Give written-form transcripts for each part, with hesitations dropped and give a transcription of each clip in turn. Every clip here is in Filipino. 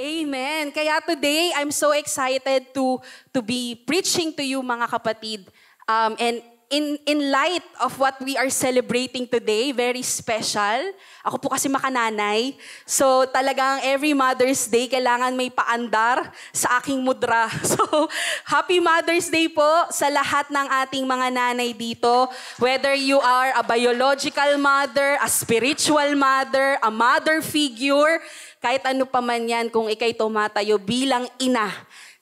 Amen. Kaya today, I'm so excited to be preaching to you mga kapatid. And in light of what we are celebrating today, very special. Ako po kasi makananay. So talagang every Mother's Day, kailangan may paandar sa aking mudra. So Happy Mother's Day po sa lahat ng ating mga nanay dito. Whether you are a biological mother, a spiritual mother, a mother figure, kahit ano pa man yan, kung ikay tumatayo bilang ina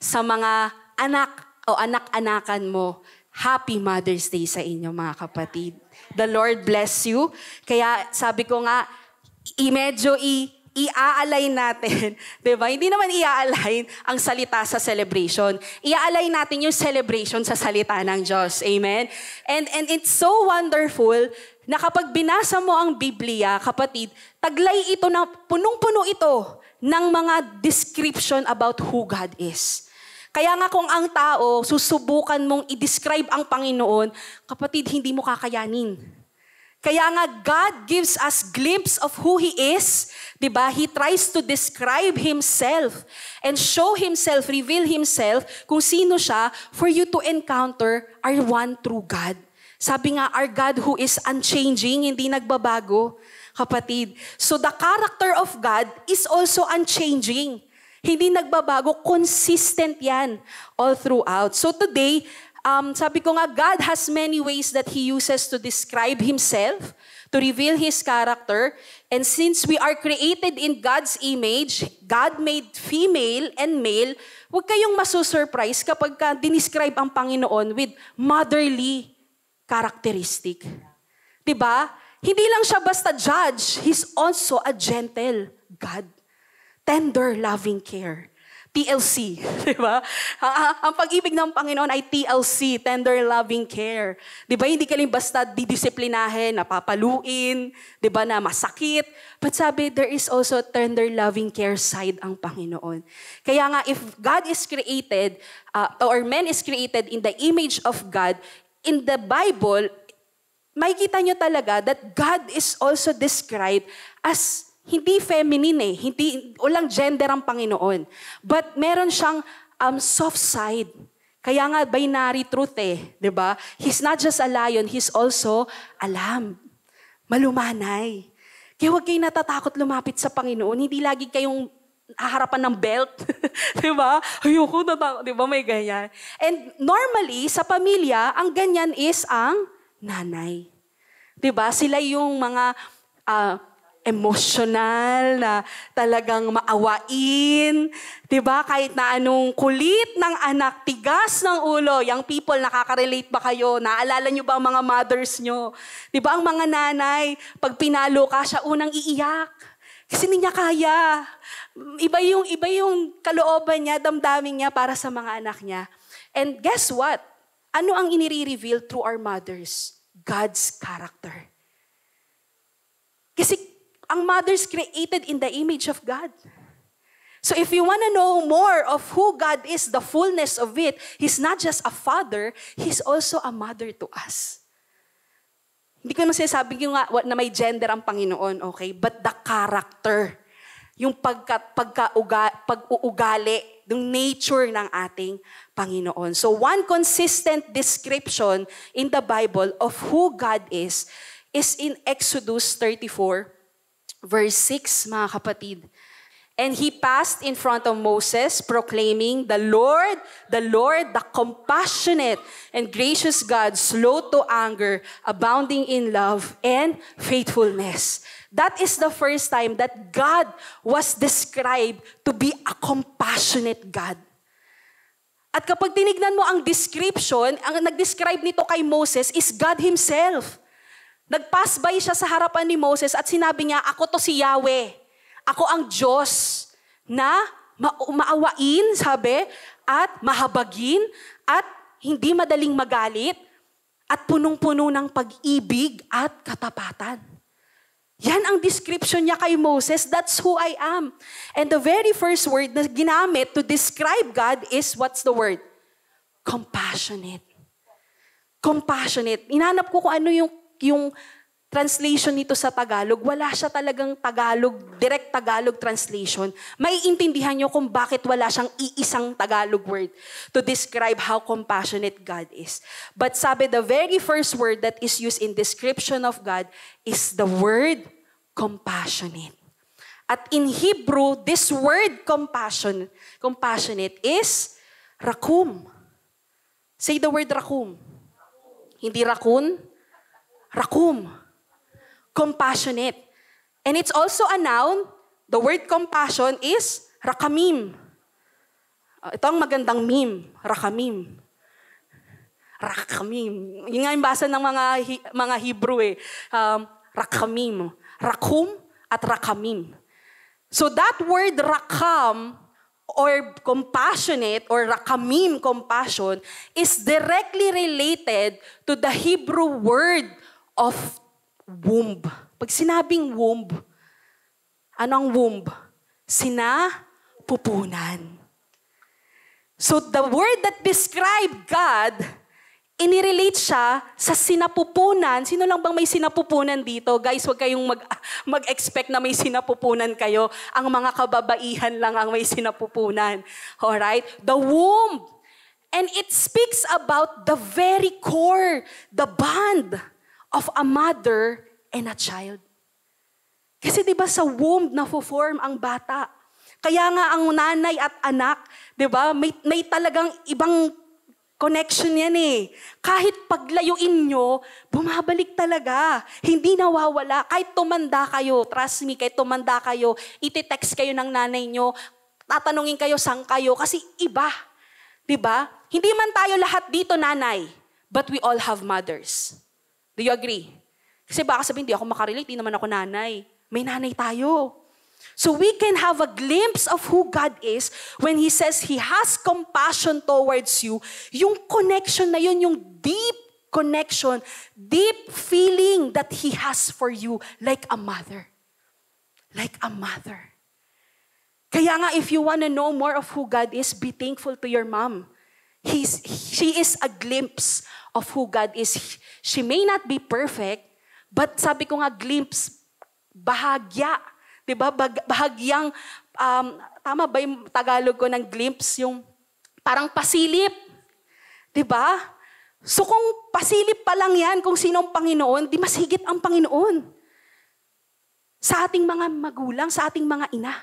sa mga anak o anak-anakan mo, Happy Mother's Day sa inyo mga kapatid. The Lord bless you. Kaya sabi ko nga, medyo i-align natin. Diba? Hindi naman i-align ang salita sa celebration. I-align natin yung celebration sa salita ng Diyos. Amen? And it's so wonderful na kapag binasa mo ang Biblia, kapatid, taglay ito na punong-puno ito ng mga description about who God is. Kaya nga kung ang tao, susubukan mong i-describe ang Panginoon, kapatid, hindi mo kakayanin. Kaya nga God gives us glimpse of who He is. Diba? He tries to describe Himself and show Himself, reveal Himself kung sino siya for you to encounter our one true God. Sabi nga, our God who is unchanging, hindi nagbabago, kapatid. So the character of God is also unchanging. Hindi nagbabago, consistent yan all throughout. So today, sabi ko nga, God has many ways that He uses to describe Himself, to reveal His character. And since we are created in God's image, God made female and male, huwag kayong masusurprise kapag dinescribe ang Panginoon with motherly characteristic. Diba? Hindi lang siya basta judge, He's also a gentle God. Tender, loving care. TLC. Diba? Ang pag-ibig ng Panginoon ay TLC, tender, loving care. Diba? Hindi ka lang basta didisiplinahin, napapaluin, diba, na masakit. But sabi, there is also tender, loving care side ang Panginoon. Kaya nga, if God is created, or man is created in the image of God, in the Bible, makikita nyo talaga that God is also described as hindi feminine hindi, walang gender ang Panginoon. But meron siyang soft side. Kaya nga binary truth di ba? He's not just a lion, He's also a lamb. Malumanay. Kaya huwag kayong natatakot lumapit sa Panginoon. Hindi lagi kayong haharapan ng belt. Di ba? Ayoko natakot. Di ba? May ganyan. And normally, sa pamilya, ang ganyan is ang nanay. Di ba? Sila yung mga emotional na talagang maawain. Di ba? Kahit na anong kulit ng anak, tigas ng ulo. Young people, nakaka-relate ba kayo? Naalala nyo ba ang mga mothers nyo? Di ba? Ang mga nanay, pag pinalo ka, siya unang iiyak. Kasi hindi niya kaya. Iba yung kalooban niya, damdamin niya para sa mga anak niya. And guess what? Ano ang inire-reveal through our mothers? God's character. Kasi ang mothers created in the image of God. So if you want to know more of who God is, the fullness of it, He's not just a father, He's also a mother to us. Hindi ko nang sinasabi yung na may gender ang Panginoon, okay? But the character, yung pag-uugali, yung nature ng ating Panginoon. So one consistent description in the Bible of who God is in Exodus 34, verse 6, mga kapatid. And he passed in front of Moses, proclaiming, the Lord, the compassionate and gracious God, slow to anger, abounding in love and faithfulness. That is the first time that God was described to be a compassionate God. At kapag tinignan mo ang description, ang nag-describe nito kay Moses is God Himself. Nag-pass by siya sa harapan ni Moses at sinabi niya, ako to si Yahweh. Ako ang Diyos na maawain, sabi, at mahabagin, at hindi madaling magalit, at punong-puno ng pag-ibig at katapatan. Yan ang description niya kay Moses. That's who I am. And the very first word na ginamit to describe God is, what's the word? Compassionate. Compassionate. Inanap ko kung ano yung translation nito sa Tagalog, wala siya talagang direct Tagalog translation. Maiintindihan nyo kung bakit wala siyang iisang Tagalog word to describe how compassionate God is. But sabi, the very first word that is used in description of God is the word compassionate. At in Hebrew, this word compassionate is rakum. Say the word rakum. Hindi raccoon, rakum. Compassionate. And it's also a noun. The word compassion is rakamim. Ito ang magandang meme, rakamim. Rakamim. Yun nga yung basa ng mga Hebrew eh. Rakamim. Rakum at rakamim. So that word rakam or compassionate or rakamim, compassion, is directly related to the Hebrew word of womb. Pag sinabing womb, anong womb? Sinapupunan. So the word that described God, inirelate siya sa sinapupunan. Sino lang bang may sinapupunan dito? Guys, huwag kayong mag-expect na may sinapupunan kayo. Ang mga kababaihan lang ang may sinapupunan. Alright? The womb. And it speaks about the very core, the bond of a mother and a child. Kasi di ba sa womb na-form ang bata. Kaya nga ang nanay at anak, di ba, may talagang ibang connection yan eh. Kahit paglayuin nyo, bumabalik talaga. Hindi nawawala. Kahit tumanda kayo, trust me, kahit tumanda kayo, iti-text kayo ng nanay nyo, tatanungin kayo saan kayo, kasi iba. Di ba? Hindi man tayo lahat dito nanay, but we all have mothers. Do you agree? Kasi baka sabihin, hindi ako makarelate, hindi naman ako nanay. May nanay tayo. So we can have a glimpse of who God is when He says He has compassion towards you. Yung connection na yun, yung deep connection, deep feeling that He has for you like a mother. Like a mother. Kaya nga, if you want to know more of who God is, be thankful to your mom. She is a glimpse of who God is. She may not be perfect, but sabi ko nga, glimpse, bahagya. Diba? Bahagyang, tama ba yung Tagalog ko ng glimpse? Yung parang pasilip. Diba? So kung pasilip pa lang yan, kung sinong Panginoon, di mas higit ang Panginoon. Sa ating mga magulang, sa ating mga ina.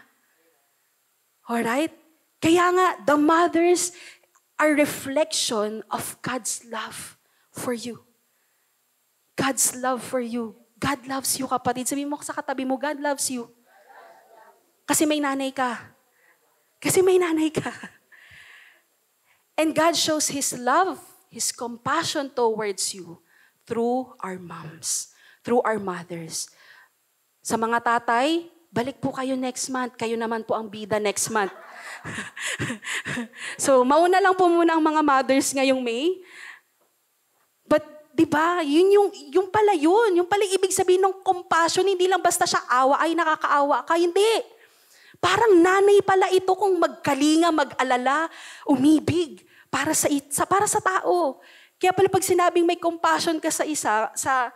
Alright? Kaya nga, the mothers are reflection of God's love for you. God's love for you. God loves you, kapatid. Sabihin mo sa katabi mo, God loves you. Kasi may nanay ka. Kasi may nanay ka. And God shows His love, His compassion towards you through our moms, through our mothers. Sa mga tatay, balik po kayo next month. Kayo naman po ang bida next month. So, mauna lang po muna ang mga mothers ngayong May. But, di ba, yung pala yun. Yung pala ibig sabihin ng compassion, hindi lang basta siya awa, ay nakakaawa ka. Hindi. Parang nanay pala ito kung magkalinga, mag-alala, umibig para sa tao. Kaya pala pag sinabing may compassion ka sa isa, sa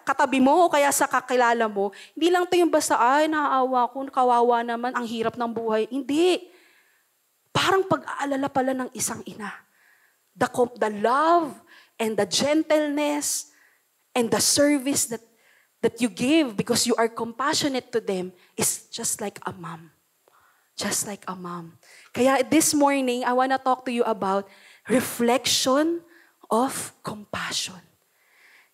katabi mo o kaya sa kakilala mo, hindi lang ito yung basta, ay, naaawa ko, kawawa naman, ang hirap ng buhay. Hindi. Parang pag-aalala pala ng isang ina. The love and the gentleness and the service that you give because you are compassionate to them is just like a mom. Just like a mom. Kaya this morning, I want to talk to you about reflection of compassion.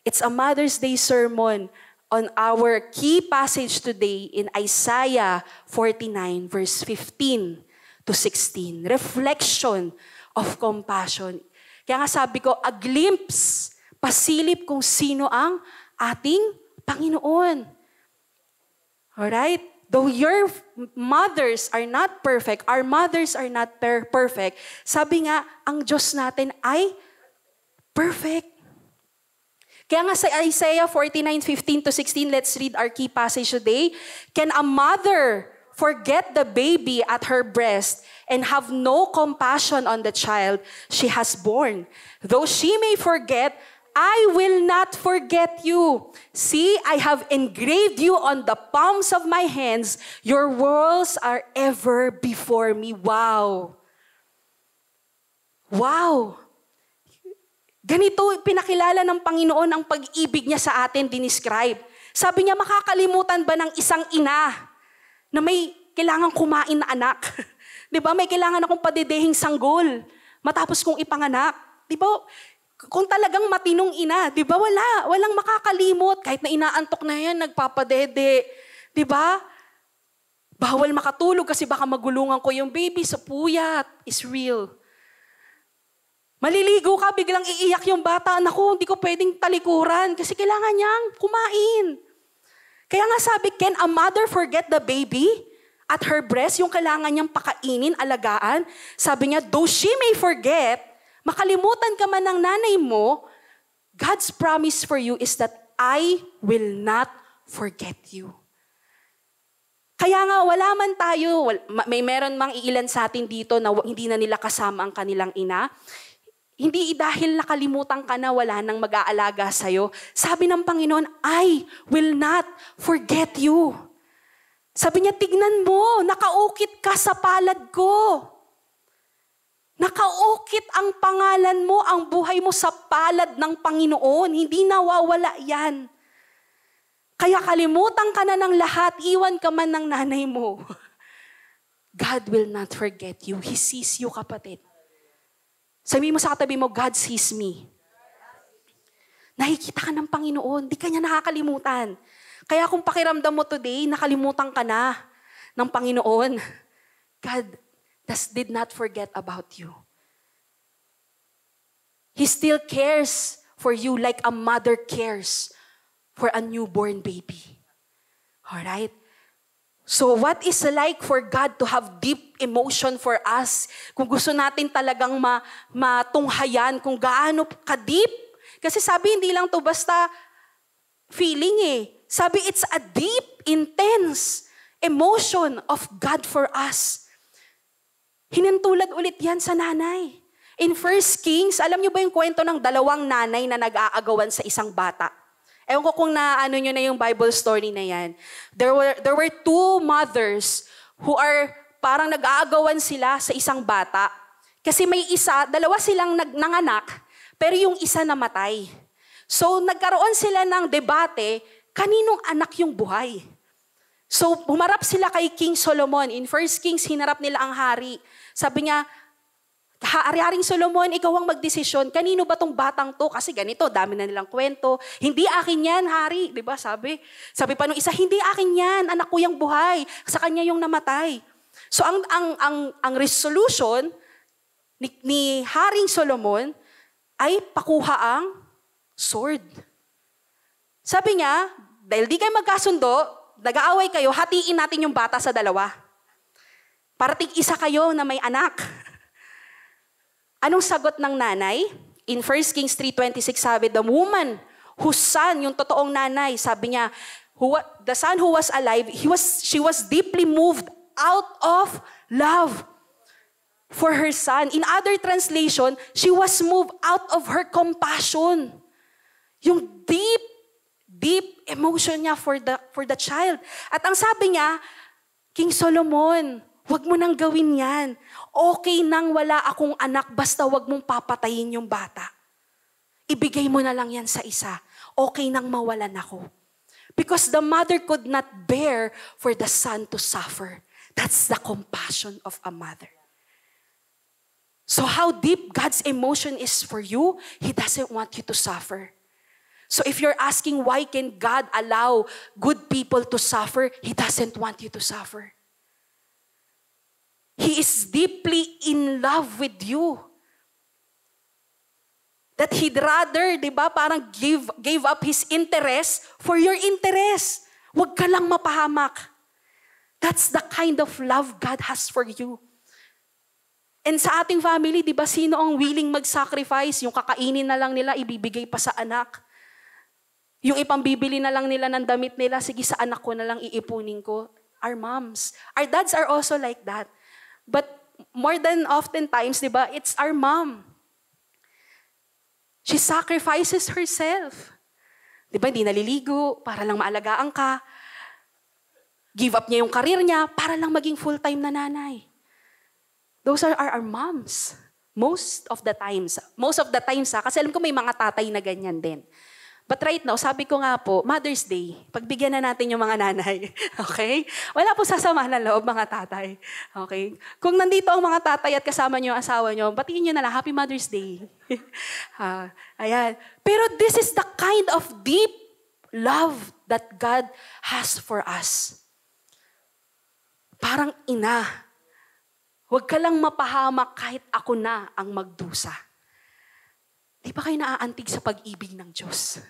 It's a Mother's Day sermon on our key passage today in Isaiah 49 verse 15 to 16. Reflection of compassion. Kaya nga sabi ko, a glimpse, pasilip kung sino ang ating Panginoon. Alright? Though your mothers are not perfect, our mothers are not perfect, sabi nga, ang Diyos natin ay perfect. Kaya nga sa Isaiah 49:15 to 16, let's read our key passage today. Can a mother forget the baby at her breast and have no compassion on the child she has born? Though she may forget, I will not forget you. See, I have engraved you on the palms of my hands. Your worlds are ever before me. Wow. Wow. Ganito pinakilala ng Panginoon ang pag-ibig niya sa atin, dinescribe. Sabi niya, makakalimutan ba ng isang ina na may kailangang kumain na anak? Di ba? May kailangan akong padedehing sanggol matapos kong ipanganak. Di ba? Kung talagang matinong ina, di ba? Walang makakalimot. Kahit na inaantok na yan, nagpapadede. Di ba? Bawal makatulog kasi baka magulungan ko yung baby sa puyat. Is real. Maliligo ka, biglang iiyak yung bata. Naku, hindi ko pwedeng talikuran kasi kailangan niyang kumain. Kaya nga sabi, can a mother forget the baby at her breast? Yung kailangan niyang pakainin, alagaan. Sabi niya, though she may forget, makalimutan ka man ng nanay mo, God's promise for you is that I will not forget you. Kaya nga, wala man tayo, may meron mang iilan sa atin dito na hindi na nila kasama ang kanilang ina. Hindi dahil nakalimutan ka na wala nang mag-aalaga sa'yo. Sabi ng Panginoon, I will not forget you. Sabi niya, tignan mo, nakaukit ka sa palad ko. Nakaukit ang pangalan mo, ang buhay mo sa palad ng Panginoon. Hindi nawawala yan. Kaya kalimutan ka na ng lahat, iwan ka man ng nanay mo. God will not forget you. He sees you, kapatid. Sabi mo sa katabi mo, God sees me. Nakikita ka ng Panginoon, di ka niya nakakalimutan. Kaya kung pakiramdam mo today, nakalimutan ka na ng Panginoon, God did not forget about you. He still cares for you like a mother cares for a newborn baby. Alright? So what is like for God to have deep emotion for us? Kung gusto natin talagang matunghayan kung gaano ka-deep. Kasi sabi, hindi lang to basta feeling eh. Sabi, it's a deep, intense emotion of God for us. Hinintulad ulit yan sa nanay. In 1 Kings, alam niyo ba yung kwento ng dalawang nanay na nag-aagawan sa isang bata? Ewan ko kung naano nyo na yung Bible story na yan. There were two mothers who are parang nag-aagawan sila sa isang bata. Kasi may dalawa silang nanganak, pero yung isa namatay. So nagkaroon sila ng debate, kaninong anak yung buhay? So humarap sila kay King Solomon. In 1 Kings, hinarap nila ang hari. Sabi niya, Haring Solomon, ikaw ang magdesisyon. Kanino ba tong batang to? Kasi ganito, dami na nilang kwento. Hindi akin yan, hari. Diba sabi? Sabi pa nung isa, hindi akin yan. Anak ko yung buhay. Sa kanya yung namatay. So ang resolution ni Haring Solomon ay pakuha ang sword. Sabi niya, dahil di kayo magkasundo, nag-aaway kayo, hatiin natin yung bata sa dalawa. Para tig-isa kayo na may anak. Anong sagot ng nanay? In 1 Kings 3:26 sabi, the woman whose son, yung totoong nanay, sabi niya, the son who was alive, she was deeply moved out of love for her son. In other translation, she was moved out of her compassion. Yung deep emotion niya for the child. At ang sabi niya, King Solomon, wag mo nang gawin yan. Okay nang wala akong anak, basta wag mong papatayin yung bata. Ibigay mo na lang yan sa isa. Okay nang mawalan ako. Because the mother could not bear for the son to suffer. That's the compassion of a mother. So how deep God's emotion is for you, He doesn't want you to suffer. So if you're asking why can God allow good people to suffer, He doesn't want you to suffer. He is deeply in love with you. That He'd rather, di ba, parang gave up His interest for your interest. Huwag ka lang mapahamak. That's the kind of love God has for you. And sa ating family, di ba, sino ang willing mag-sacrifice? Yung kakainin na lang nila, ibibigay pa sa anak. Yung ipambibili na lang nila ng damit nila, sige sa anak ko na lang iipunin ko. Our moms. Our dads are also like that. But more than oftentimes, di ba, it's our mom. She sacrifices herself. Di ba, hindi naliligo para lang maalagaan ka. Give up niya yung career niya para lang maging full-time na nanay. Those are our moms. Most of the times, kasi alam ko may mga tatay na ganyan din. But right now, sabi ko nga po, Mother's Day, pagbigyan na natin yung mga nanay. Okay? Wala po sasama na loob, mga tatay. Okay? Kung nandito ang mga tatay at kasama nyo ang asawa nyo, batiin nyo na lang, Happy Mother's Day. Ayan. Pero this is the kind of deep love that God has for us. Parang ina. Huwag ka lang mapahamak kahit ako na ang magdusa. Di ba kayo naaantig sa pag-ibig ng Diyos?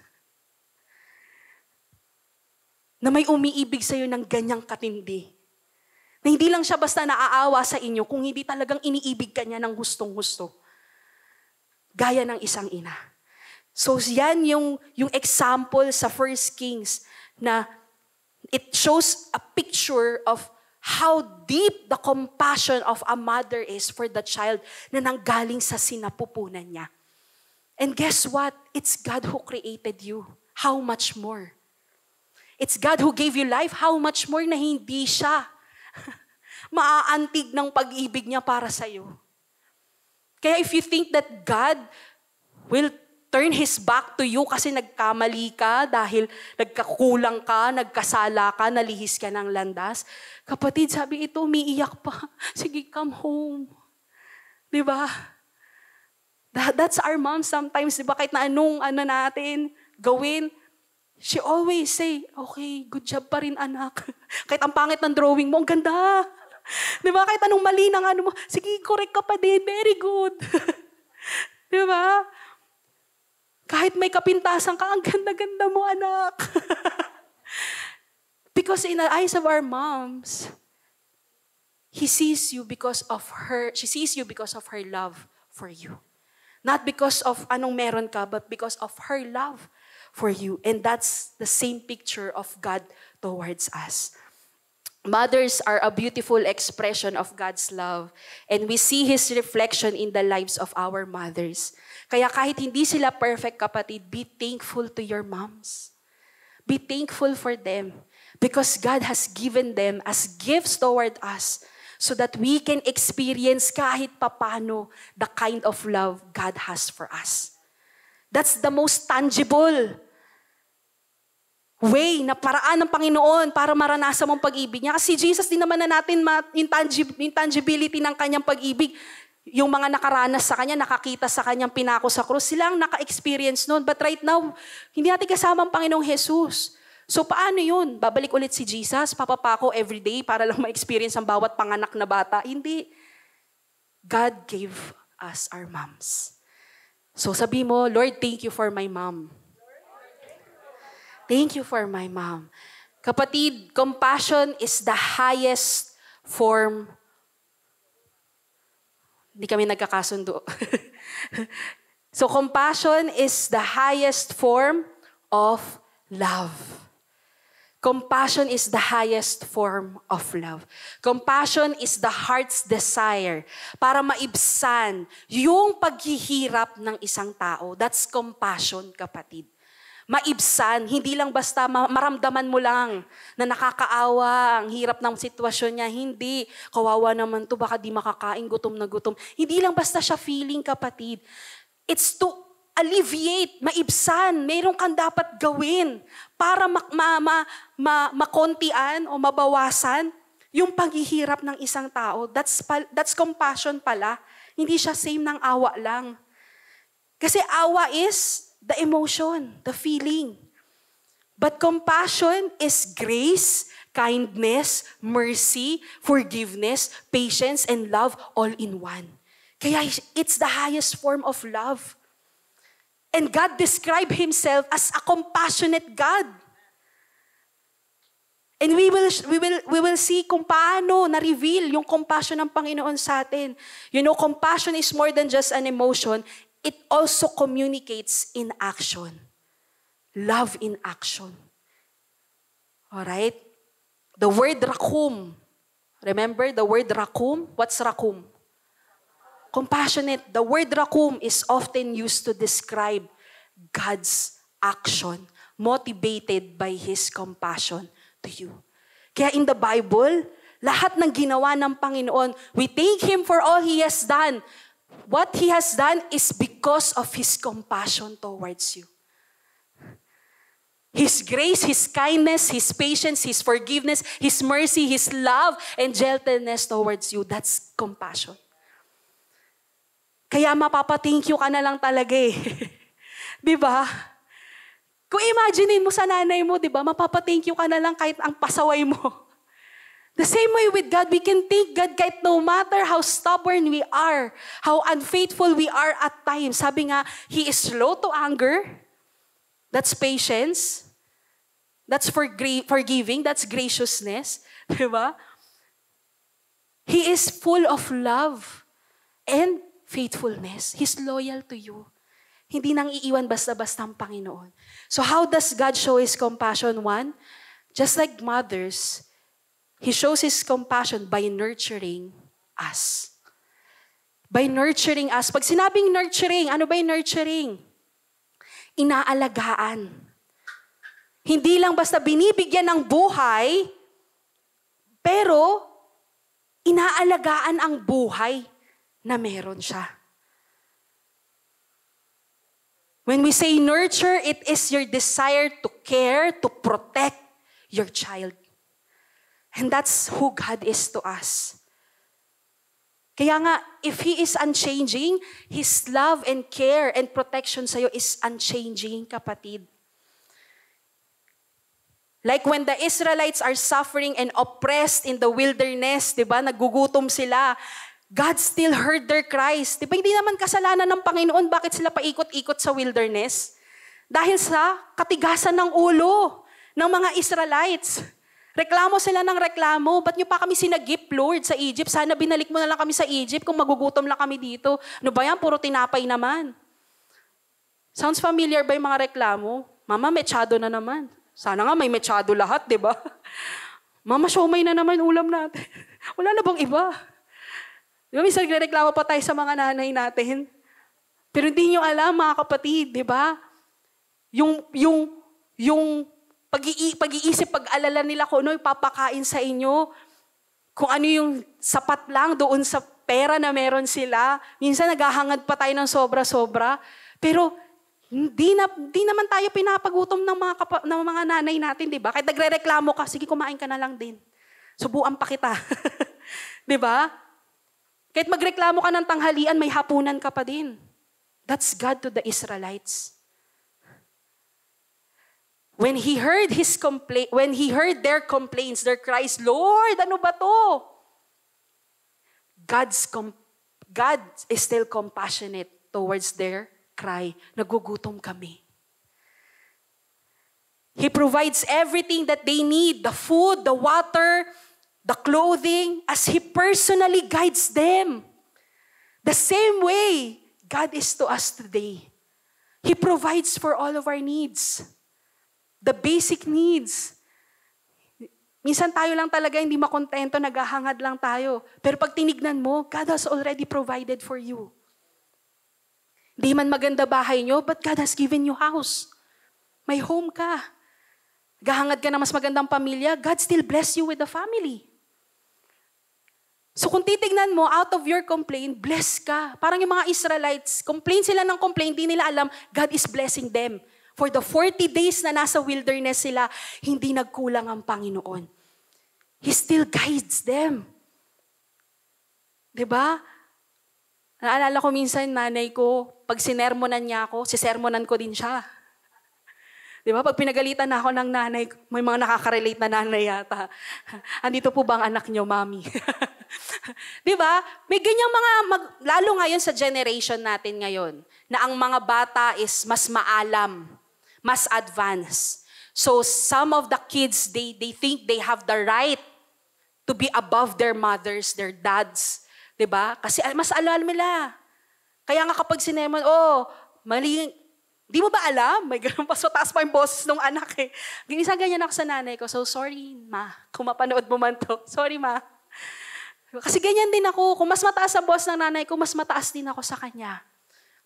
Na may umiibig sa'yo ng ganyang katindi. Na hindi lang siya basta naaawa sa inyo, kung hindi talagang iniibig ka niya ng gustong-gusto. Gaya ng isang ina. So yan yung example sa 1 Kings na it shows a picture of how deep the compassion of a mother is for the child na nanggaling sa sinapupunan niya. And guess what? It's God who created you. How much more? It's God who gave you life. How much more na hindi siya maaantig ng pag-ibig niya para sa'yo. Kaya if you think that God will turn His back to you kasi nagkamali ka, dahil nagkakulang ka, nagkasala ka, nalihis ka ng landas, kapatid, sabi ito, umiiyak pa. Sige, come home. Diba? That's our mom sometimes, diba? Kahit na anong natin gawin, she always say, okay, good job pa rin, anak. Kahit ang pangit ng drawing mo, ang ganda. Di ba? Kahit anong mali ng mo, sige, correct ka pa din, very good. Di ba? Kahit may kapintasan ka, ang ganda-ganda mo, anak. Because in the eyes of our moms, she sees you because of her love for you. Not because of anong meron ka, but because of her love for you. And that's the same picture of God towards us. Mothers are a beautiful expression of God's love. And we see His reflection in the lives of our mothers. Kaya kahit hindi sila perfect, kapatid, be thankful to your moms. Be thankful for them. Because God has given them as gifts toward us so that we can experience kahit papano the kind of love God has for us. That's the most tangible way na paraan ng Panginoon para maranasan mong pag-ibig niya. Kasi Jesus din naman na natin intangibility ng kanyang pag-ibig. Yung mga nakaranas sa kanya, nakakita sa kanyang pinako sa krus, sila ang naka-experience nun. But right now, hindi natin kasama ang Panginoong Jesus. So paano yun? Babalik ulit si Jesus, papapako everyday para lang ma-experience ang bawat panganak na bata? Hindi. God gave us our moms. So sabi mo, Lord, thank you for my mom. Thank you for my mom. Kapatid, compassion is the highest form. Hindi kami nagkakasundo. So compassion is the highest form of love. Compassion is the highest form of love. Compassion is the heart's desire para maibsan yung paghihirap ng isang tao. That's compassion, kapatid. Maibsan, hindi lang basta maramdaman mo lang na nakakaawa, ang hirap ng sitwasyon niya. Hindi, kawawa naman to, baka di makakain, gutom na gutom. Hindi lang basta siya feeling, kapatid. It's to alleviate, maibsan, mayroon kang dapat gawin para makontian o mabawasan yung paghihirap ng isang tao. That's compassion pala. Hindi siya same ng awa lang. Kasi awa is the emotion, the feeling. But compassion is grace, kindness, mercy, forgiveness, patience, and love all in one. Kaya it's the highest form of love. And God described Himself as a compassionate God. And we will see kung paano na-reveal yung compassion ng Panginoon sa atin. You know, compassion is more than just an emotion. It also communicates in action. Love in action. Alright? The word rakum. Remember the word rakum? What's rakum? compassionate, the word rakum is often used to describe God's action, motivated by His compassion to you. Kaya in the Bible, lahat ng ginawa ng Panginoon, we thank Him for all He has done. What He has done is because of His compassion towards you. His grace, His kindness, His patience, His forgiveness, His mercy, His love, and gentleness towards you. That's compassion. Kaya mapapa-thank you ka na lang talaga eh. Di ba? Kung imaginein mo sa nanay mo, di ba? Mapapa-thank you ka na lang kahit ang pasaway mo. The same way with God, we can thank God kahit no matter how stubborn we are, how unfaithful we are at times. Sabi nga, He is slow to anger. That's patience. That's forgiving. That's graciousness. Diba? He is full of love and faithfulness. He's loyal to you. Hindi nang iiwan basta-basta ang Panginoon. So how does God show His compassion? One, just like mothers, He shows His compassion by nurturing us. By nurturing us. Pag sinabing nurturing, ano ba yung nurturing? Inaalagaan. Hindi lang basta binibigyan ng buhay, pero inaalagaan ang buhay na meron siya. When we say nurture, it is your desire to care, to protect your child. And that's who God is to us. Kaya nga, if He is unchanging, His love and care and protection sa'yo is unchanging, kapatid. Like when the Israelites are suffering and oppressed in the wilderness, di ba, nagugutom sila, God still heard their cries. Di ba, hindi naman kasalanan ng Panginoon, bakit sila paikot-ikot sa wilderness? Dahil sa katigasan ng ulo ng mga Israelites. Reklamo sila ng reklamo. Ba't nyo pa kami sinagip, Lord, sa Egypt? Sana binalik mo na lang kami sa Egypt kung magugutom lang kami dito. Ano ba yan? Puro tinapay naman. Sounds familiar ba yung mga reklamo? Mama, mechado na naman. Sana nga may mechado lahat, di ba? Mama, siomay na naman ulam natin. Wala na bang iba? Di ba, minsan nagreklamo pa tayo sa mga nanay natin. Pero hindi nyo alam, mga kapatid, di ba? Yung pag-iisip, pag-alala nila kung ano ipapakain sa inyo, kung ano yung sapat lang doon sa pera na meron sila. Minsan naghahangad pa tayo ng sobra-sobra. Pero hindi naman tayo pinapagutom ng mga nanay natin, di ba? Kahit nagre-reklamo ka, sige, kumain ka na lang din. Subuan pa kita. Di ba? Kahit magreklamo ka ng tanghalian, may hapunan ka pa din. That's God to the Israelites. When He heard their complaints, their cries, Lord, ano ba to? God is still compassionate towards their cry. Nagugutom kami. He provides everything that they need, the food, the water, the clothing, as He personally guides them. The same way God is to us today. He provides for all of our needs. The basic needs. Minsan tayo lang talaga hindi makontento, naghahangad lang tayo. Pero pag tinignan mo, God has already provided for you. Di man maganda bahay nyo, but God has given you house. May home ka. Gahangad ka na mas magandang pamilya, God still bless you with a family. So kung titignan mo, out of your complaint, bless ka. Parang yung mga Israelites, complain sila ng complaint, di nila alam, God is blessing them. For the 40 days na nasa wilderness sila, hindi nagkulang ang Panginoon. He still guides them. Diba? Naalala ko minsan, nanay ko, pag sinermonan niya ako, sisermonan ko din siya. Diba? Pag pinagalitan na ako ng nanay, may mga nakaka-relate na nanay yata. Andito po ba ang anak niyo, mami? Diba? May ganyang lalo ngayon sa generation natin ngayon, na ang mga bata is mas maalam, mas advanced. So some of the kids, they think they have the right to be above their mothers, their dads. Diba? Kasi mas alam nila. Kaya nga kapag sinemon, mali, di mo ba alam? May ganun pa, so taas pa yung boses ng anak eh. Ginisa ganyan ako sa nanay ko, so sorry ma, kung mapanood mo man to. Sorry ma. Kasi ganyan din ako. Kung mas mataas ang boss ng nanay ko, mas mataas din ako sa kanya.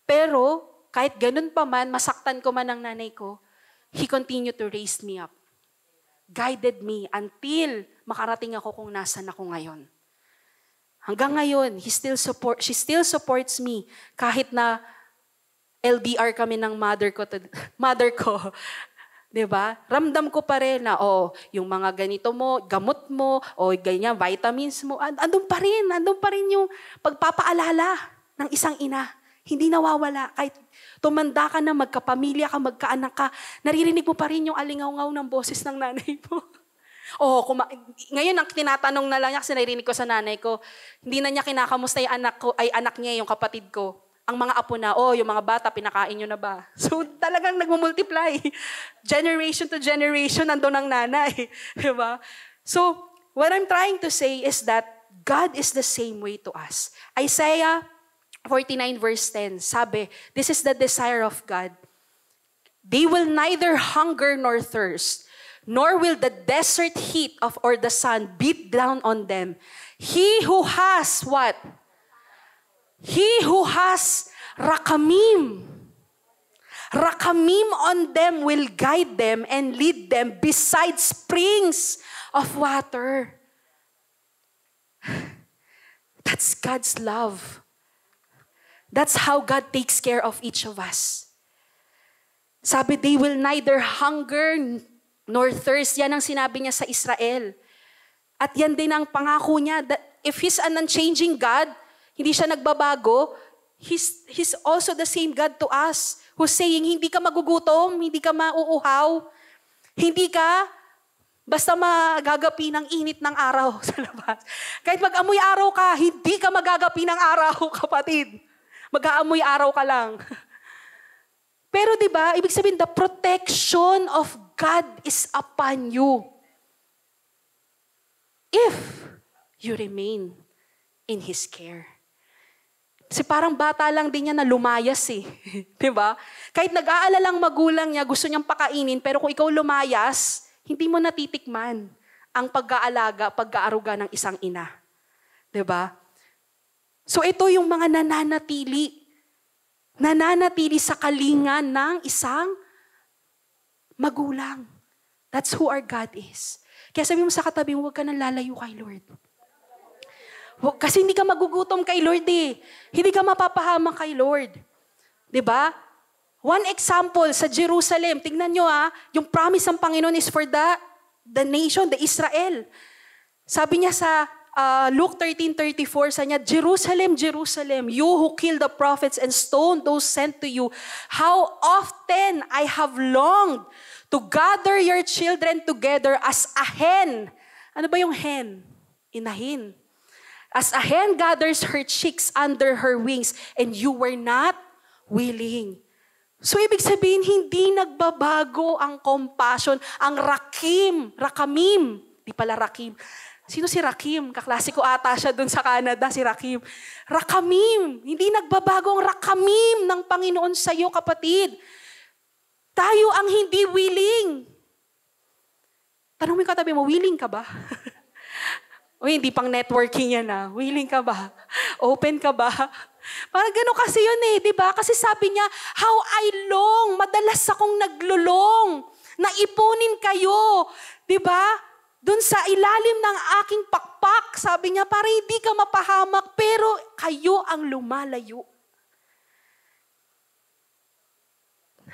Pero, kahit ganun pa man, masaktan ko man ang nanay ko, He continued to raise me up. Guided me until makarating ako kung nasan ako ngayon. Hanggang ngayon, she still supports me kahit na LDR kami ng mother ko. 'Di ba? Ramdam ko pa rin na yung mga ganito mo, gamot mo, ganyan, vitamins mo, andun pa rin yung pagpapaalala ng isang ina. Hindi nawawala. Kahit tumanda ka na, magkapamilya ka, magkaanak ka, naririnig mo pa rin yung alingaw-ngaw ng boses ng nanay mo. Ngayon, ang tinatanong na lang niya, kasi naririnig ko sa nanay ko, hindi na niya kinakamusta yung anak niya, yung kapatid ko. Ang mga apo na, yung mga bata, pinakain nyo na ba? So, talagang nagmumultiply. Generation to generation, nandun ang nanay. Diba? So, what I'm trying to say is that God is the same way to us. Isaiah 49 verse 10, sabi, this is the desire of God. They will neither hunger nor thirst, nor will the desert heat or the sun beat down on them. He who has what? He who has rakamim. Rakamim on them will guide them and lead them beside springs of water. That's God's love. That's how God takes care of each of us. Sabi, they will neither hunger nor thirst. Yan ang sinabi niya sa Israel. At yan din ang pangako niya. That if He's an unchanging God, hindi siya nagbabago, He's also the same God to us. Who's saying, hindi ka magugutom, hindi ka mauuhaw, hindi ka basta magagapi ng init ng araw sa labas. Kahit mag-amoy araw ka, hindi ka magagapi ng araw, kapatid. Mag-aamoy araw ka lang. Pero diba, ibig sabihin, the protection of God is upon you. If you remain in His care. Kasi parang bata lang din niya na lumayas eh. Diba? Kahit nag-aalalang magulang niya, gusto niyang pakainin, pero kung ikaw lumayas, hindi mo natitikman ang pag-aalaga, pag-aaruga ng isang ina. Diba? So ito yung mga nananatili sa kalingan ng isang magulang. That's who our God is. Kaya sabi mo sa katabi mo, huwag ka nang lalayo kay Lord. Kasi hindi ka magugutom kay Lord eh. Hindi ka mapapahamak kay Lord. 'Di ba? One example sa Jerusalem, tingnan nyo yung promise ng Panginoon is for the nation, the Israel. Sabi niya sa Luke 13:34, sa niya, Jerusalem, Jerusalem, you who kill the prophets and stone those sent to you, how often I have longed to gather your children together as a hen. Ano ba yung hen? Inahin. As a hen gathers her chicks under her wings, and you were not willing. So ibig sabihin, hindi nagbabago ang compassion, ang rakamim, di pala rakim. Sino si Rakim? Kaklase ko ata siya dun sa Canada, si Rakim. Rakamim. Hindi nagbabago ang rakamim ng Panginoon sa iyo, kapatid. Tayo ang hindi willing. Tanong mo yung katabi mo, willing ka ba? O hindi pang networking yan Willing ka ba? Open ka ba? Parang gano'n kasi yun di ba? Kasi sabi niya, how I long, madalas akong naglulong, na ipunin kayo. Di ba? Doon sa ilalim ng aking pakpak, sabi niya, para hindi ka mapahamak, pero kayo ang lumalayo.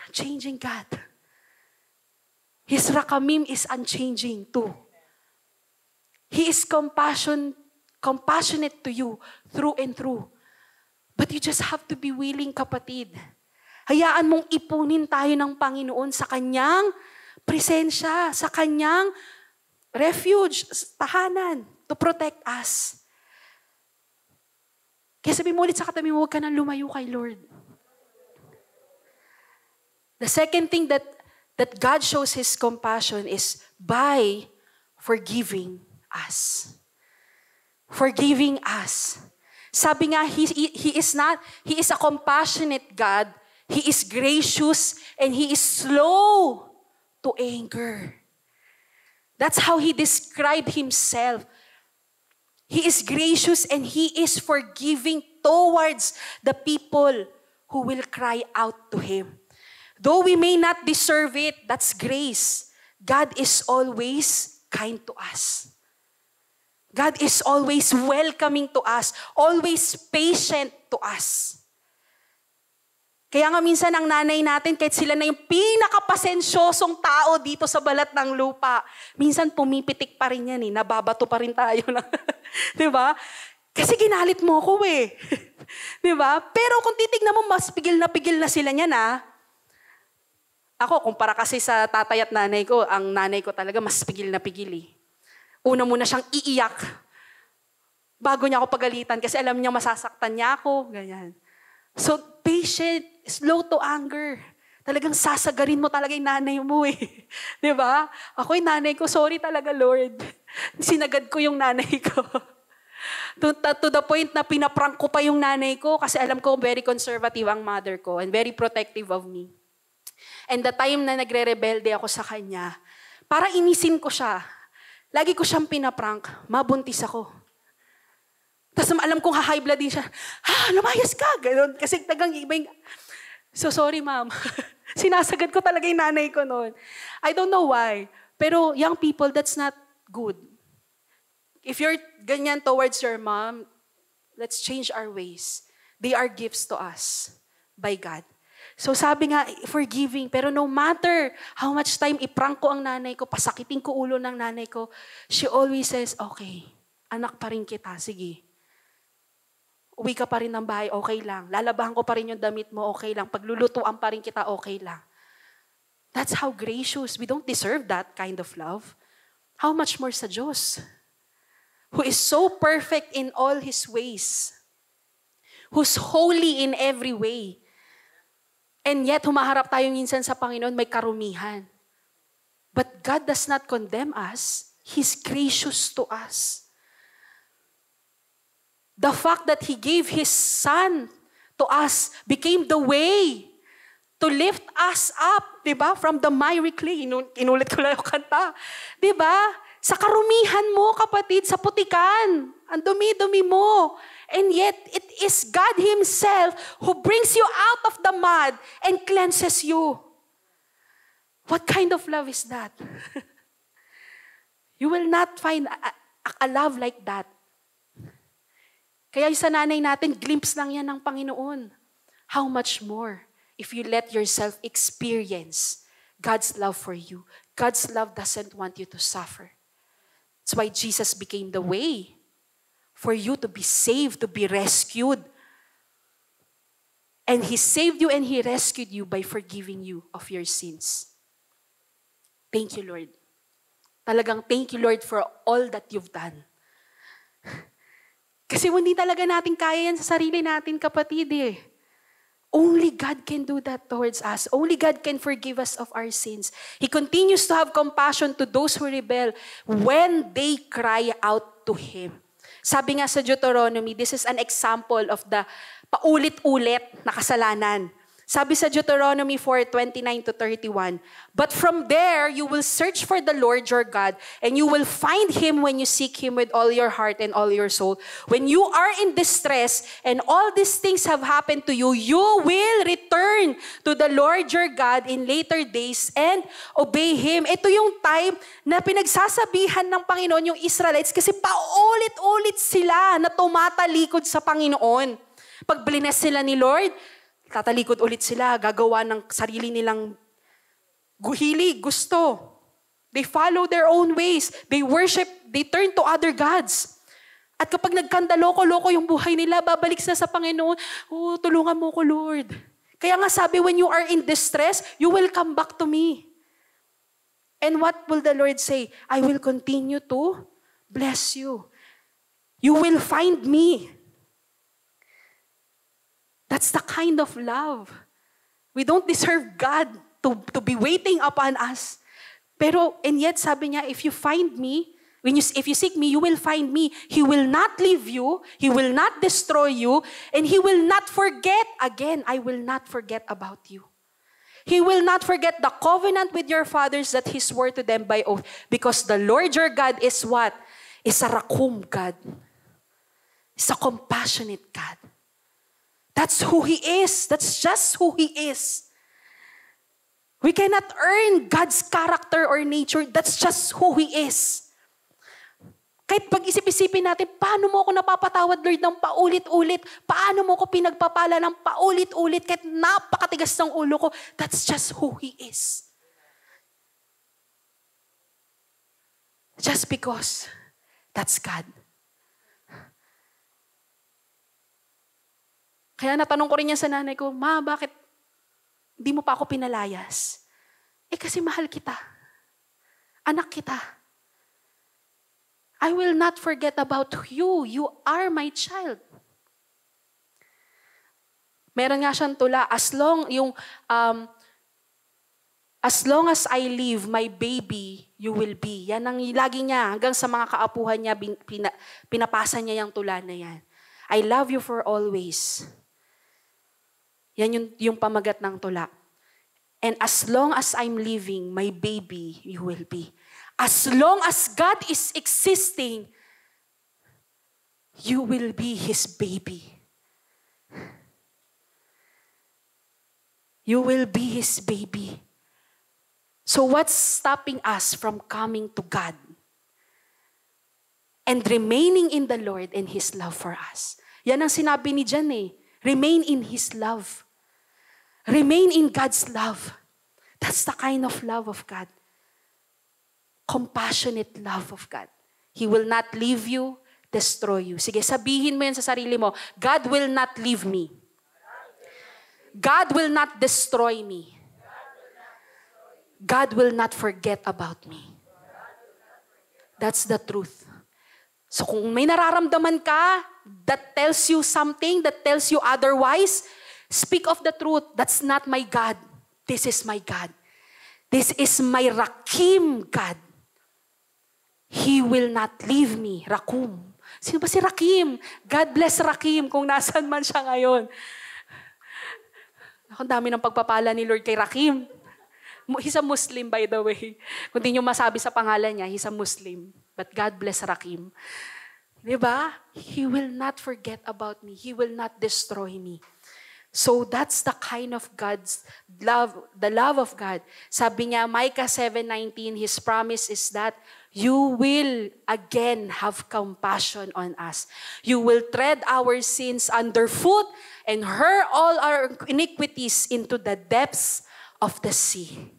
Changing God. His rakamim is unchanging too. He is compassionate to you through and through. But you just have to be willing, kapatid. Hayaan mong ipunin tayo ng Panginoon sa Kanyang presensya, sa Kanyang refuge, tahanan, to protect us. Kaya sabi mo ulit sa katabi mo, huwag ka nang lumayo kay Lord. The second thing that God shows His compassion is by forgiving us. Forgiving us. Sabi nga, He is a compassionate God. He is gracious and He is slow to anger. That's how He described Himself. He is gracious and He is forgiving towards the people who will cry out to Him. Though we may not deserve it, that's grace. God is always kind to us. God is always welcoming to us, always patient to us. Kaya nga minsan ang nanay natin, kahit sila na yung pinakapasensyosong tao dito sa balat ng lupa, minsan pumipitik pa rin yan nababato pa rin tayo. Diba? Kasi ginalit mo ako Diba? Pero kung titignan mo, mas pigil na sila niyan Ako, kumpara kasi sa tatay at nanay ko, ang nanay ko talaga mas pigil na pigil Una muna siyang iiyak bago niya ako pagalitan kasi alam niya masasaktan niya ako. Ganyan. So, patient, slow to anger. Talagang sasagarin mo talaga yung nanay mo Diba? Ako yung nanay ko, sorry talaga Lord. Sinagad ko yung nanay ko. To the point na pinaprank ko pa yung nanay ko kasi alam ko very conservative ang mother ko and very protective of me. And the time na nagre-rebelde ako sa kanya, para inisin ko siya, lagi ko siyang pinaprank, mabuntis ako. Tapos alam kong high blood din siya, lumayas ka! Ganun. Kasi tagang iba yung... So sorry ma'am. Sinasagad ko talaga yung nanay ko noon. I don't know why. Pero young people, that's not good. If you're ganyan towards your mom, let's change our ways. They are gifts to us by God. So sabi nga, forgiving. Pero no matter how much time iprank ko ang nanay ko, pasakitin ko ulo ng nanay ko, she always says, okay, anak pa rin kita, sige. Uwi ka pa rin ng bahay, okay lang. Lalabahan ko pa rin yung damit mo, okay lang. Paglulutuan pa rin kita, okay lang. That's how gracious. We don't deserve that kind of love. How much more sa Diyos? Who is so perfect in all His ways. Who's holy in every way. And yet, humaharap tayo minsan sa Panginoon, may karumihan. But God does not condemn us. He's gracious to us. The fact that He gave His Son to us became the way to lift us up, diba? From the miry clay. Inulit ko lang yung kanta. Diba? Sa karumihan mo, kapatid, sa putikan. Ang dumi-dumi mo. And yet, it is God Himself who brings you out of the mud and cleanses you. What kind of love is that? You will not find a love like that. Kaya sa nanay natin, glimpse lang yan ng Panginoon. How much more if you let yourself experience God's love for you. God's love doesn't want you to suffer. That's why Jesus became the way for you to be saved, to be rescued. And He saved you and He rescued you by forgiving you of your sins. Thank you, Lord. Talagang thank you, Lord, for all that you've done. Kasi hindi talaga natin kaya yan sa sarili natin, kapatid Only God can do that towards us. Only God can forgive us of our sins. He continues to have compassion to those who rebel when they cry out to Him. Sabi nga sa Deuteronomy, this is an example of the paulit-ulit na kasalanan. Sabi sa Deuteronomy 4:29-31, "But from there you will search for the Lord your God, and you will find Him when you seek Him with all your heart and all your soul. When you are in distress and all these things have happened to you, you will return to the Lord your God in later days and obey Him." Ito yung time na pinagsasabihan ng Panginoon yung Israelites kasi paulit-ulit sila na tumatalikod sa Panginoon. Pag blines sila ni Lord, tatalikod ulit sila, gagawa ng sarili nilang hilig, gusto. They follow their own ways. They worship, they turn to other gods. At kapag nagkanda loko-loko yung buhay nila, babalik sila sa Panginoon, tulungan mo ko, Lord. Kaya nga sabi, when you are in distress, you will come back to me. And what will the Lord say? I will continue to bless you. You will find me. That's the kind of love. We don't deserve God to be waiting upon us. Pero, and yet, sabi niya, if you find me, if you seek me, you will find me. He will not leave you. He will not destroy you. And He will not forget. Again, I will not forget about you. He will not forget the covenant with your fathers that He swore to them by oath. Because the Lord your God is what? Is a Rakum God. is a compassionate God. That's who He is. That's just who He is. We cannot earn God's character or nature. That's just who He is. Kahit pag-isip-isipin natin, paano mo ako napapatawad, Lord, ng paulit-ulit? Paano mo ako pinagpapala ng paulit-ulit kahit napakatigas ng ulo ko? That's just who He is. Just because that's God. Kaya natanong ko rin yan sa nanay ko, Ma, bakit di mo pa ako pinalayas? Kasi mahal kita. Anak kita. I will not forget about you. You are my child. Meron nga siyang tula, as long as I live, my baby, you will be. Yan ang lagi niya, hanggang sa mga kaapuhan niya, pinapasa niya yung tula na yan. I love you for always. Yan yung pamagat ng tula. And as long as I'm living, my baby, you will be. As long as God is existing, you will be His baby. You will be His baby. So what's stopping us from coming to God and remaining in the Lord and His love for us? Yan ang sinabi ni Jan Remain in His love. Remain in God's love. That's the kind of love of God. Compassionate love of God. He will not leave you, destroy you. Sige, sabihin mo yan sa sarili mo, God will not leave me. God will not destroy me. God will not forget about me. That's the truth. So kung may nararamdaman ka that tells you something, that tells you otherwise, speak of the truth. That's not my God. This is my God. This is my Rakim God. He will not leave me. Rakum. Sino ba si Rakim? God bless Rakim kung nasan man siya ngayon. Ang dami ng pagpapala ni Lord kay Rakim. He's a Muslim, by the way. Kung di nyo masabi sa pangalan niya, he's a Muslim. But God bless Rakim. Diba? He will not forget about me. He will not destroy me. So that's the kind of God's love, the love of God. Sabi niya, Micah 7:19, His promise is that you will again have compassion on us. You will tread our sins underfoot and hurl all our iniquities into the depths of the sea.